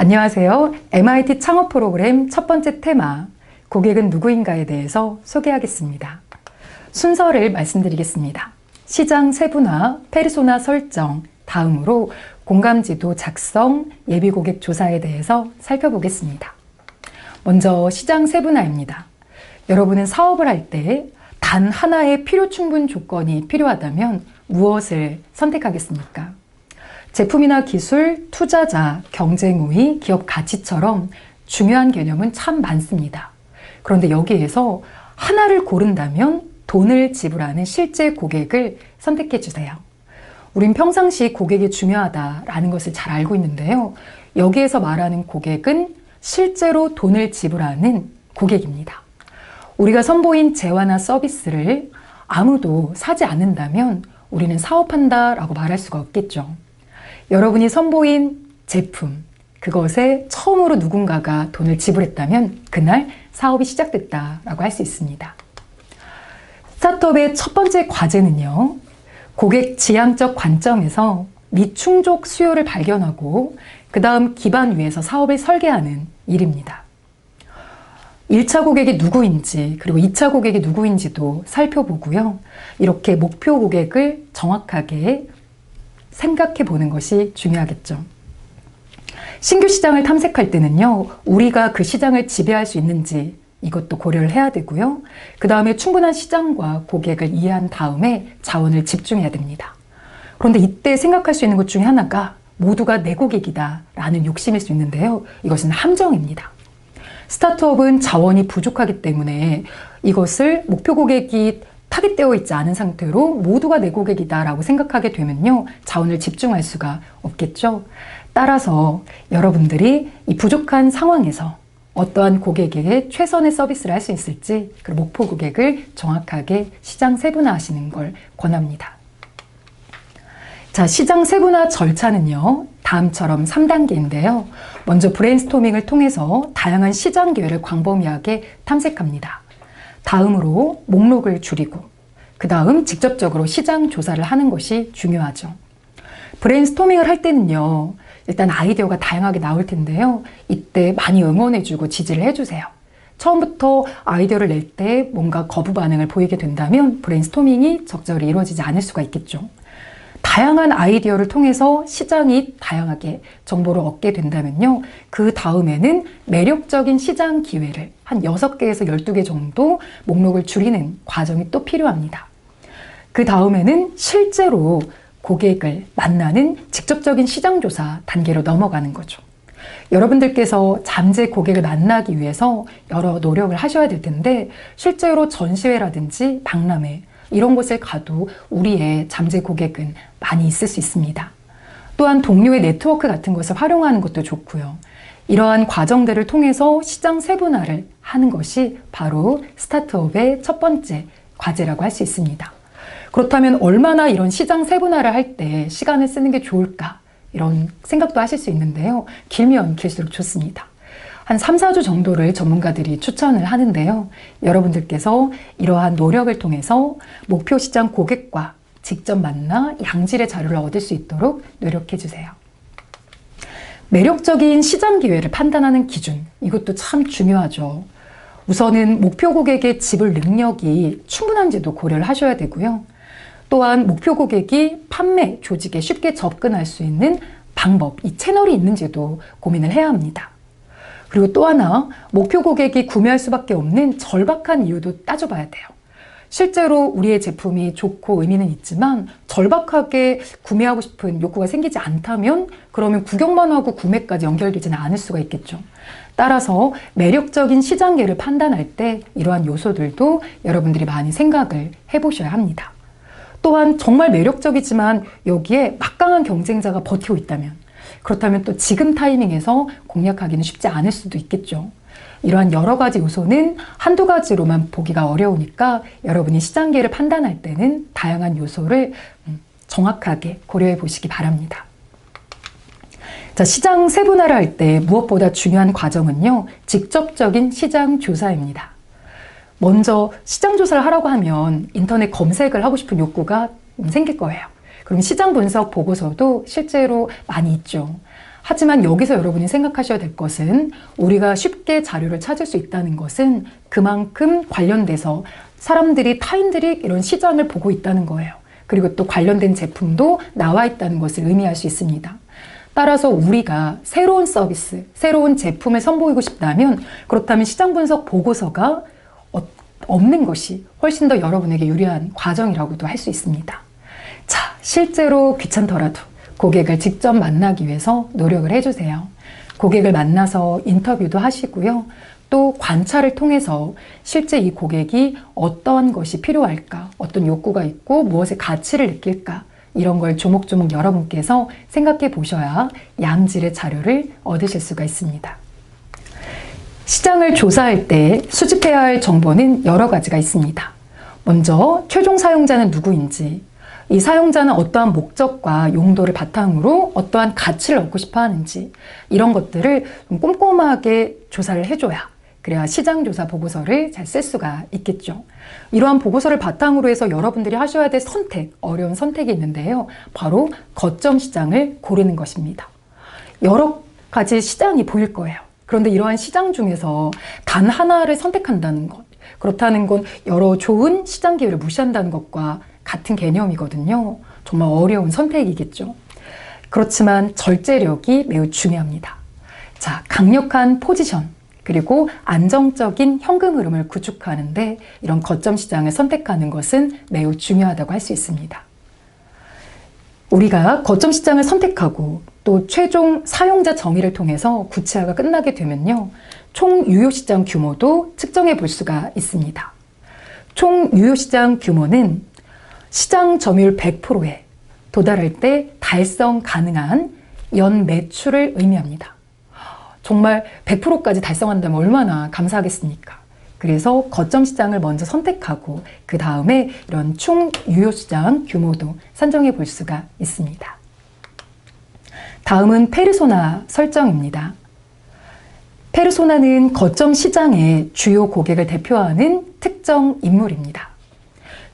안녕하세요. MIT 창업 프로그램 첫 번째 테마, 고객은 누구인가에 대해서 소개하겠습니다. 순서를 말씀드리겠습니다. 시장 세분화, 페르소나 설정, 다음으로 공감지도 작성, 예비 고객 조사에 대해서 살펴보겠습니다. 먼저 시장 세분화입니다. 여러분은 사업을 할 때 단 하나의 필요 충분 조건이 필요하다면 무엇을 선택하겠습니까? 제품이나 기술, 투자자, 경쟁 우위, 기업 가치처럼 중요한 개념은 참 많습니다. 그런데 여기에서 하나를 고른다면 돈을 지불하는 실제 고객을 선택해 주세요. 우린 평상시 고객이 중요하다라는 것을 잘 알고 있는데요. 여기에서 말하는 고객은 실제로 돈을 지불하는 고객입니다. 우리가 선보인 재화나 서비스를 아무도 사지 않는다면 우리는 사업한다라고 말할 수가 없겠죠. 여러분이 선보인 제품, 그것에 처음으로 누군가가 돈을 지불했다면 그날 사업이 시작됐다라고 할 수 있습니다. 스타트업의 첫 번째 과제는요, 고객 지향적 관점에서 미충족 수요를 발견하고 그 다음 기반 위에서 사업을 설계하는 일입니다. 1차 고객이 누구인지 그리고 2차 고객이 누구인지도 살펴보고요. 이렇게 목표 고객을 정확하게 생각해 보는 것이 중요하겠죠. 신규 시장을 탐색할 때는요, 우리가 그 시장을 지배할 수 있는지 이것도 고려를 해야 되고요. 그 다음에 충분한 시장과 고객을 이해한 다음에 자원을 집중해야 됩니다. 그런데 이때 생각할 수 있는 것 중에 하나가 모두가 내 고객이다 라는 욕심일 수 있는데요. 이것은 함정입니다. 스타트업은 자원이 부족하기 때문에 이것을 목표 고객이 타깃되어 있지 않은 상태로 모두가 내 고객이다 라고 생각하게 되면요, 자원을 집중할 수가 없겠죠. 따라서 여러분들이 이 부족한 상황에서 어떠한 고객에게 최선의 서비스를 할 수 있을지, 그리고 목표 고객을 정확하게 시장 세분화하시는 걸 권합니다. 자, 시장 세분화 절차는요, 다음처럼 3단계인데요. 먼저 브레인스토밍을 통해서 다양한 시장 기회를 광범위하게 탐색합니다. 다음으로 목록을 줄이고 그 다음 직접적으로 시장 조사를 하는 것이 중요하죠. 브레인스토밍을 할 때는요, 일단 아이디어가 다양하게 나올 텐데요. 이때 많이 응원해주고 지지를 해주세요. 처음부터 아이디어를 낼 때 뭔가 거부 반응을 보이게 된다면 브레인스토밍이 적절히 이루어지지 않을 수가 있겠죠. 다양한 아이디어를 통해서 시장이 다양하게 정보를 얻게 된다면요, 그 다음에는 매력적인 시장 기회를 한 6개에서 12개 정도 목록을 줄이는 과정이 또 필요합니다. 그 다음에는 실제로 고객을 만나는 직접적인 시장조사 단계로 넘어가는 거죠. 여러분들께서 잠재 고객을 만나기 위해서 여러 노력을 하셔야 될 텐데, 실제로 전시회라든지 박람회 이런 곳을 가도 우리의 잠재 고객은 많이 있을 수 있습니다. 또한 동료의 네트워크 같은 것을 활용하는 것도 좋고요. 이러한 과정들을 통해서 시장 세분화를 하는 것이 바로 스타트업의 첫 번째 과제라고 할 수 있습니다. 그렇다면 얼마나 이런 시장 세분화를 할 때 시간을 쓰는 게 좋을까? 이런 생각도 하실 수 있는데요. 길면 길수록 좋습니다. 한 3, 4주 정도를 전문가들이 추천을 하는데요. 여러분들께서 이러한 노력을 통해서 목표 시장 고객과 직접 만나 양질의 자료를 얻을 수 있도록 노력해 주세요. 매력적인 시장 기회를 판단하는 기준, 이것도 참 중요하죠. 우선은 목표 고객의 지불 능력이 충분한지도 고려를 하셔야 되고요. 또한 목표 고객이 판매 조직에 쉽게 접근할 수 있는 방법, 이 채널이 있는지도 고민을 해야 합니다. 그리고 또 하나, 목표 고객이 구매할 수밖에 없는 절박한 이유도 따져봐야 돼요. 실제로 우리의 제품이 좋고 의미는 있지만 절박하게 구매하고 싶은 욕구가 생기지 않다면 그러면 구경만 하고 구매까지 연결되지는 않을 수가 있겠죠. 따라서 매력적인 시장계를 판단할 때 이러한 요소들도 여러분들이 많이 생각을 해보셔야 합니다. 또한 정말 매력적이지만 여기에 막강한 경쟁자가 버티고 있다면, 그렇다면 또 지금 타이밍에서 공략하기는 쉽지 않을 수도 있겠죠. 이러한 여러 가지 요소는 한두 가지로만 보기가 어려우니까 여러분이 시장계를 판단할 때는 다양한 요소를 정확하게 고려해 보시기 바랍니다. 자, 시장 세분화를 할 때 무엇보다 중요한 과정은요, 직접적인 시장 조사입니다. 먼저 시장 조사를 하라고 하면 인터넷 검색을 하고 싶은 욕구가 생길 거예요. 그럼 시장 분석 보고서도 실제로 많이 있죠. 하지만 여기서 여러분이 생각하셔야 될 것은 우리가 쉽게 자료를 찾을 수 있다는 것은 그만큼 관련돼서 타인들이 이런 시장을 보고 있다는 거예요. 그리고 또 관련된 제품도 나와 있다는 것을 의미할 수 있습니다. 따라서 우리가 새로운 서비스, 새로운 제품을 선보이고 싶다면 그렇다면 시장 분석 보고서가 없는 것이 훨씬 더 여러분에게 유리한 과정이라고도 할 수 있습니다. 자, 실제로 귀찮더라도 고객을 직접 만나기 위해서 노력을 해주세요. 고객을 만나서 인터뷰도 하시고요. 또 관찰을 통해서 실제 이 고객이 어떤 것이 필요할까, 어떤 욕구가 있고 무엇의 가치를 느낄까, 이런 걸 조목조목 여러분께서 생각해 보셔야 양질의 자료를 얻으실 수가 있습니다. 시장을 조사할 때 수집해야 할 정보는 여러 가지가 있습니다. 먼저 최종 사용자는 누구인지, 이 사용자는 어떠한 목적과 용도를 바탕으로 어떠한 가치를 얻고 싶어 하는지, 이런 것들을 좀 꼼꼼하게 조사를 해줘야 그래야 시장조사 보고서를 잘 쓸 수가 있겠죠. 이러한 보고서를 바탕으로 해서 여러분들이 하셔야 될 어려운 선택이 있는데요. 바로 거점 시장을 고르는 것입니다. 여러 가지 시장이 보일 거예요. 그런데 이러한 시장 중에서 단 하나를 선택한다는 것, 그렇다는 건 여러 좋은 시장 기회를 무시한다는 것과 같은 개념이거든요. 정말 어려운 선택이겠죠. 그렇지만 절제력이 매우 중요합니다. 자, 강력한 포지션, 그리고 안정적인 현금 흐름을 구축하는데 이런 거점 시장을 선택하는 것은 매우 중요하다고 할 수 있습니다. 우리가 거점 시장을 선택하고 또 최종 사용자 정의를 통해서 구체화가 끝나게 되면요, 총 유효 시장 규모도 측정해 볼 수가 있습니다. 총 유효 시장 규모는 시장 점유율 100%에 도달할 때 달성 가능한 연 매출을 의미합니다. 정말 100%까지 달성한다면 얼마나 감사하겠습니까? 그래서 거점 시장을 먼저 선택하고 그 다음에 이런 총 유효 시장 규모도 산정해 볼 수가 있습니다. 다음은 페르소나 설정입니다. 페르소나는 거점 시장의 주요 고객을 대표하는 특정 인물입니다.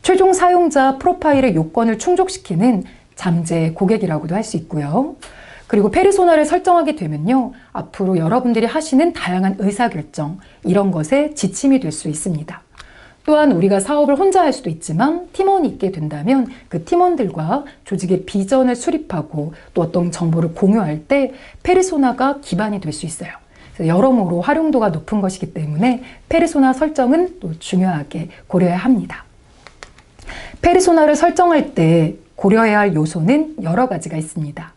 최종 사용자 프로파일의 요건을 충족시키는 잠재 고객이라고도 할 수 있고요. 그리고 페르소나를 설정하게 되면요, 앞으로 여러분들이 하시는 다양한 의사결정, 이런 것에 지침이 될 수 있습니다. 또한 우리가 사업을 혼자 할 수도 있지만 팀원이 있게 된다면 그 팀원들과 조직의 비전을 수립하고 또 어떤 정보를 공유할 때 페르소나가 기반이 될 수 있어요. 그래서 여러모로 활용도가 높은 것이기 때문에 페르소나 설정은 또 중요하게 고려해야 합니다. 페르소나를 설정할 때 고려해야 할 요소는 여러 가지가 있습니다.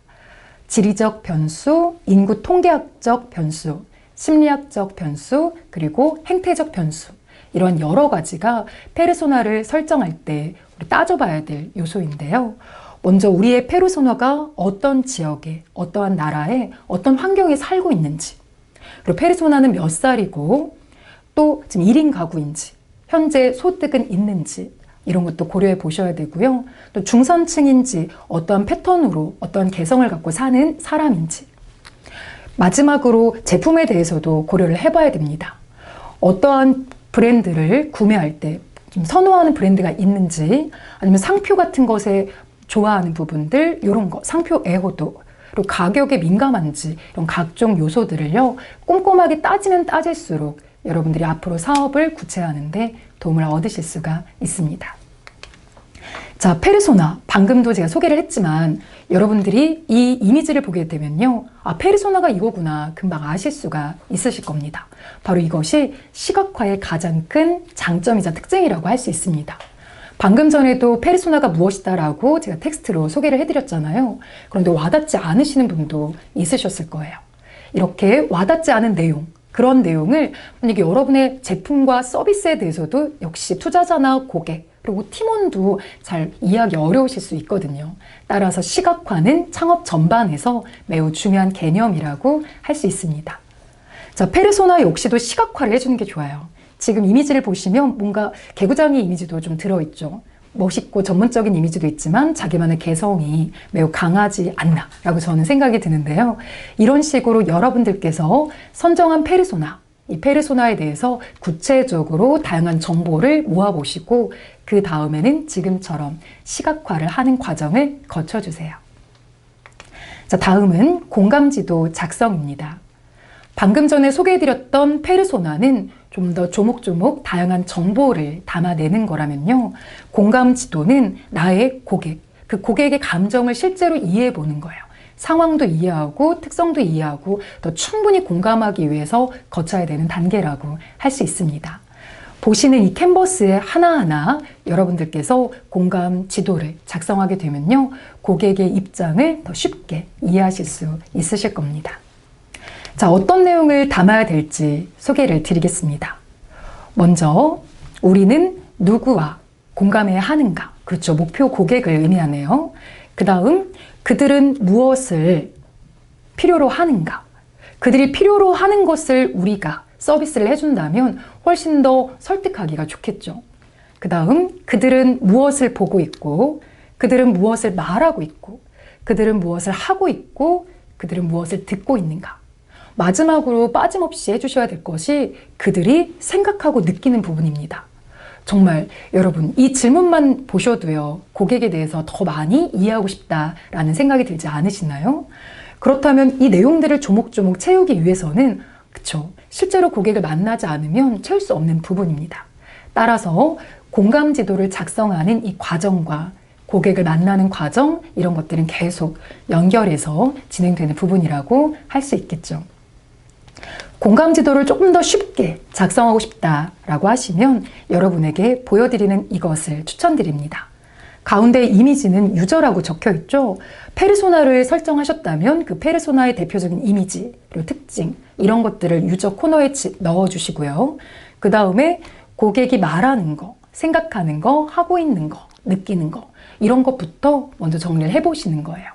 지리적 변수, 인구 통계학적 변수, 심리학적 변수, 그리고 행태적 변수, 이런 여러 가지가 페르소나를 설정할 때 우리 따져봐야 될 요소인데요. 먼저 우리의 페르소나가 어떤 지역에, 어떠한 나라에, 어떤 환경에 살고 있는지, 그리고 페르소나는 몇 살이고 또 지금 1인 가구인지, 현재 소득은 있는지, 이런 것도 고려해 보셔야 되고요. 또 중산층인지, 어떠한 패턴으로 어떠한 개성을 갖고 사는 사람인지, 마지막으로 제품에 대해서도 고려를 해봐야 됩니다. 어떠한 브랜드를 구매할 때 좀 선호하는 브랜드가 있는지, 아니면 상표 같은 것에 좋아하는 부분들, 이런 거, 상표 애호도, 그리고 가격에 민감한지, 이런 각종 요소들을요, 꼼꼼하게 따지면 따질수록 여러분들이 앞으로 사업을 구체화하는데 도움을 얻으실 수가 있습니다. 자, 페르소나, 방금도 제가 소개를 했지만 여러분들이 이 이미지를 보게 되면요, 아, 페르소나가 이거구나 금방 아실 수가 있으실 겁니다. 바로 이것이 시각화의 가장 큰 장점이자 특징이라고 할 수 있습니다. 방금 전에도 페르소나가 무엇이다라고 제가 텍스트로 소개를 해드렸잖아요. 그런데 와닿지 않으시는 분도 있으셨을 거예요. 이렇게 와닿지 않은 내용, 그런 내용을 만약에 여러분의 제품과 서비스에 대해서도 역시 투자자나 고객, 그리고 팀원도 잘 이해하기 어려우실 수 있거든요. 따라서 시각화는 창업 전반에서 매우 중요한 개념이라고 할 수 있습니다. 자, 페르소나 역시도 시각화를 해주는 게 좋아요. 지금 이미지를 보시면 뭔가 개구장이 이미지도 좀 들어있죠. 멋있고 전문적인 이미지도 있지만 자기만의 개성이 매우 강하지 않나 라고 저는 생각이 드는데요. 이런 식으로 여러분들께서 선정한 페르소나, 이 페르소나에 대해서 구체적으로 다양한 정보를 모아보시고 그 다음에는 지금처럼 시각화를 하는 과정을 거쳐주세요. 자, 다음은 공감지도 작성입니다. 방금 전에 소개해드렸던 페르소나는 좀 더 조목조목 다양한 정보를 담아내는 거라면요. 공감지도는 나의 고객, 그 고객의 감정을 실제로 이해해보는 거예요. 상황도 이해하고 특성도 이해하고 더 충분히 공감하기 위해서 거쳐야 되는 단계라고 할 수 있습니다. 보시는 이 캔버스에 하나하나 여러분들께서 공감 지도를 작성하게 되면요. 고객의 입장을 더 쉽게 이해하실 수 있으실 겁니다. 자, 어떤 내용을 담아야 될지 소개를 드리겠습니다. 먼저 우리는 누구와 공감해야 하는가? 그렇죠. 목표 고객을 의미하네요. 그 다음 그들은 무엇을 필요로 하는가? 그들이 필요로 하는 것을 우리가 서비스를 해준다면 훨씬 더 설득하기가 좋겠죠. 그 다음 그들은 무엇을 보고 있고 그들은 무엇을 말하고 있고 그들은 무엇을 하고 있고 그들은 무엇을 듣고 있는가? 마지막으로 빠짐없이 해주셔야 될 것이 그들이 생각하고 느끼는 부분입니다. 정말 여러분 이 질문만 보셔도요. 고객에 대해서 더 많이 이해하고 싶다라는 생각이 들지 않으시나요? 그렇다면 이 내용들을 조목조목 채우기 위해서는 그쵸, 실제로 고객을 만나지 않으면 채울 수 없는 부분입니다. 따라서 공감 지도를 작성하는 이 과정과 고객을 만나는 과정 이런 것들은 계속 연결해서 진행되는 부분이라고 할 수 있겠죠. 공감 지도를 조금 더 쉽게 작성하고 싶다라고 하시면 여러분에게 보여드리는 이것을 추천드립니다. 가운데 이미지는 유저라고 적혀 있죠. 페르소나를 설정하셨다면 그 페르소나의 대표적인 이미지, 그리고 특징 이런 것들을 유저 코너에 넣어주시고요. 그 다음에 고객이 말하는 거, 생각하는 거, 하고 있는 거, 느끼는 거 이런 것부터 먼저 정리를 해보시는 거예요.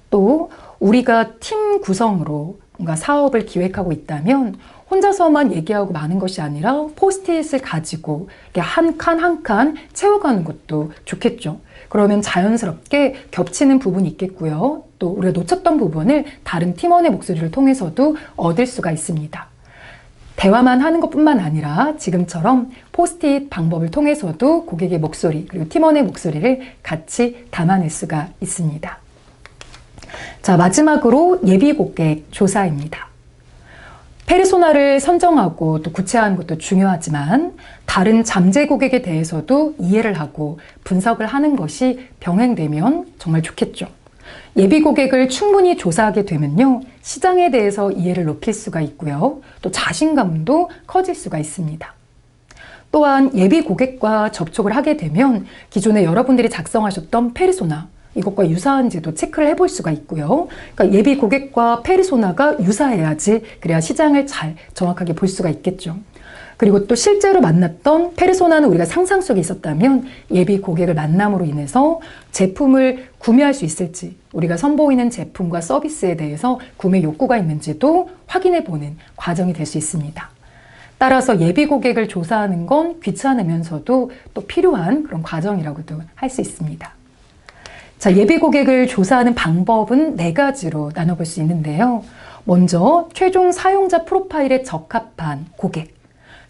또 우리가 팀 구성으로 뭔가 사업을 기획하고 있다면 혼자서만 얘기하고 마는 것이 아니라 포스트잇을 가지고 한 칸 한 칸 채워가는 것도 좋겠죠. 그러면 자연스럽게 겹치는 부분이 있겠고요. 또 우리가 놓쳤던 부분을 다른 팀원의 목소리를 통해서도 얻을 수가 있습니다. 대화만 하는 것뿐만 아니라 지금처럼 포스트잇 방법을 통해서도 고객의 목소리 그리고 팀원의 목소리를 같이 담아낼 수가 있습니다. 자, 마지막으로 예비 고객 조사입니다. 페르소나를 선정하고 또 구체화하는 것도 중요하지만 다른 잠재 고객에 대해서도 이해를 하고 분석을 하는 것이 병행되면 정말 좋겠죠. 예비 고객을 충분히 조사하게 되면요. 시장에 대해서 이해를 높일 수가 있고요. 또 자신감도 커질 수가 있습니다. 또한 예비 고객과 접촉을 하게 되면 기존에 여러분들이 작성하셨던 페르소나 이것과 유사한지도 체크를 해볼 수가 있고요. 그러니까 예비 고객과 페르소나가 유사해야지 그래야 시장을 잘 정확하게 볼 수가 있겠죠. 그리고 또 실제로 만났던 페르소나는 우리가 상상 속에 있었다면 예비 고객을 만남으로 인해서 제품을 구매할 수 있을지 우리가 선보이는 제품과 서비스에 대해서 구매 욕구가 있는지도 확인해 보는 과정이 될 수 있습니다. 따라서 예비 고객을 조사하는 건 귀찮으면서도 또 필요한 그런 과정이라고도 할 수 있습니다. 자, 예비 고객을 조사하는 방법은 4가지로 나눠볼 수 있는데요. 먼저 최종 사용자 프로파일에 적합한 고객,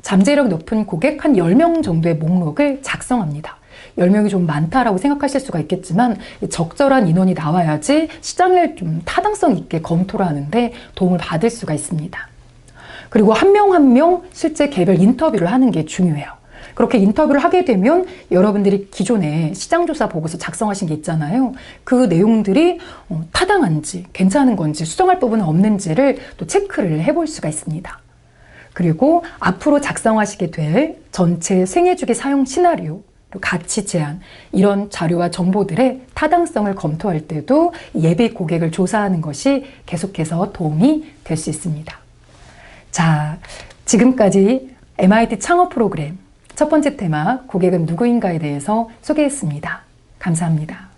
잠재력 높은 고객 한 10명 정도의 목록을 작성합니다. 10명이 좀 많다라고 생각하실 수가 있겠지만 적절한 인원이 나와야지 시장을 좀 타당성 있게 검토를 하는데 도움을 받을 수가 있습니다. 그리고 한 명 한 명 실제 개별 인터뷰를 하는 게 중요해요. 그렇게 인터뷰를 하게 되면 여러분들이 기존에 시장조사 보고서 작성하신 게 있잖아요. 그 내용들이 타당한지 괜찮은 건지 수정할 부분은 없는지를 또 체크를 해볼 수가 있습니다. 그리고 앞으로 작성하시게 될 전체 생애주기 사용 시나리오, 가치 제한 이런 자료와 정보들의 타당성을 검토할 때도 예비 고객을 조사하는 것이 계속해서 도움이 될 수 있습니다. 자, 지금까지 MIT 창업 프로그램 첫 번째 테마 고객은 누구인가에 대해서 소개했습니다. 감사합니다.